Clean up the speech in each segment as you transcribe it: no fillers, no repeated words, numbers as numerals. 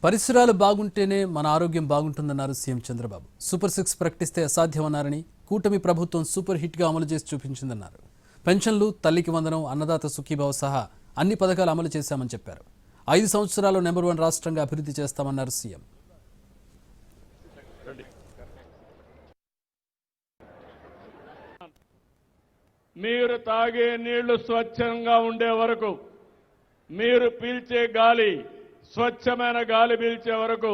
పరిసరాలు బాగుంటేనే మన ఆరోగ్యం బాగుంటుందన్నారు సీఎం చంద్రబాబు. సూపర్ 6 ప్రకటిస్తే అసాధ్యమన్నారని, కూటమి ప్రభుత్వం సూపర్ హిట్గా అమలు చేసి చూపించిందన్నారు. పెన్షన్లు, తల్లికి వందనం, అన్నదాత సుఖీభావ సహా అన్ని పథకాలు అమలు చేశామని చెప్పారు. 5 సంవత్సరాల్లో నెంబర్ 1 రాష్ట్రంగా అభివృద్ధి చేస్తామన్నారు సీఎం. మీరు తాగే నీళ్లు స్వచ్ఛంగా ఉండే వరకు, మీరు పీల్చే గాలి స్వచ్ఛమైన గాలి పీల్చే వరకు,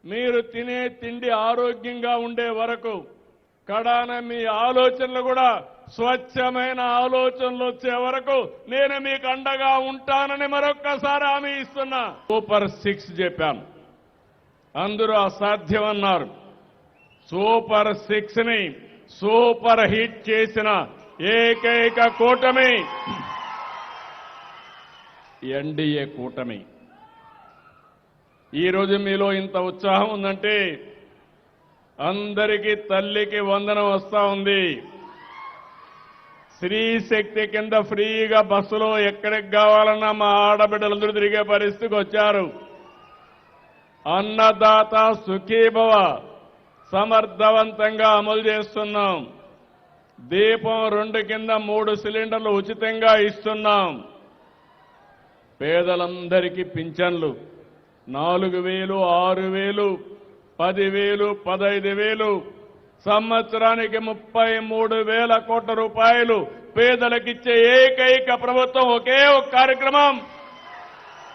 మీరు తినే తిండి ఆరోగ్యంగా ఉండే వరకు, కడాన మీ ఆలోచనలు కూడా స్వచ్ఛమైన ఆలోచనలు వచ్చే వరకు నేను మీకు అండగా ఉంటానని మరొక్కసారి హామీ ఇస్తున్నా. సూపర్ 6 చెప్పాను, అందరూ అసాధ్యమన్నారు. సూపర్ 6ని సూపర్ హిట్ చేసిన ఏకైక కూటమి ఎన్డీఏ కూటమి. ఈరోజు మీలో ఇంత ఉత్సాహం ఉందంటే అందరికీ తల్లికి వందనం వస్తా ఉంది. స్త్రీ శక్తి కింద ఫ్రీగా బస్సులో ఎక్కడికి కావాలన్నా మా ఆడబిడ్డలందరూ తిరిగే పరిస్థితికి వచ్చారు. అన్నదాత సుఖీభవ సమర్థవంతంగా అమలు చేస్తున్నాం. దీపం 2 కింద 3 సిలిండర్లు ఉచితంగా ఇస్తున్నాం. పేదలందరికీ పింఛన్లు 4,000, 6,000, 10,000, 15,000, సంవత్సరానికి 33,000 కోట్ల రూపాయలు పేదలకిచ్చే ఏకైక ప్రభుత్వం ఒకే ఒక కార్యక్రమం